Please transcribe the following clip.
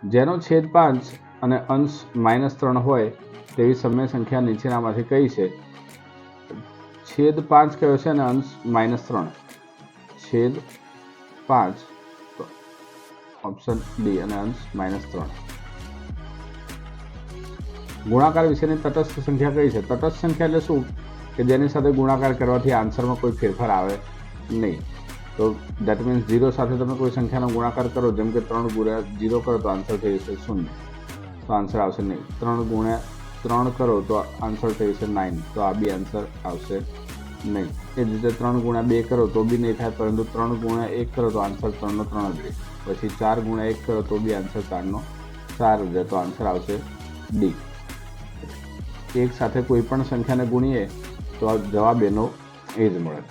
જેનો છેદ 5 અને અંશ -3 હોય તેવી સમય સંખ્યા નીચેનામાંથી કઈ છે? છેદ 5 કયો છે અને અંશ -3. છેદ 5 ઓપ્શન ડી અને અંશ -3. ગુણાકાર વિશેની તટસ્થ સંખ્યા કઈ છે? તટસ્થ સંખ્યા એટલે શું કે જેની સાથે ગુણાકાર કરવાથી આન્સરમાં કોઈ ફેરફાર આવે નહીં. તો દેટ મીન્સ 0 સાથે તમે કોઈ સંખ્યાનો ગુણાકાર કરો, જેમ કે 3 ગુણ્યા 0 કરો તો આન્સર થઈ જશે 0, તો આન્સર આવશે નહીં. 3 ગુણ્યા 3 કરો તો આન્સર થઈ જશે 9, તો આ બી આન્સર આવશે નહીં. એ જ રીતે 3 ગુણ્યા 2 કરો તો બી નહીં થાય, પરંતુ 3 ગુણ્યા 1 કરો તો આન્સર 3 નો 3 જ રહે. પછી 4 ગુણ્યા 1 કરો તો બી આન્સર 4 નો 4 જ રહે, તો આન્સર આવશે ડી. એક સાથે કોઈ પણ સંખ્યાને ગુણીએ તો જવાબ એનો એ જ મળે.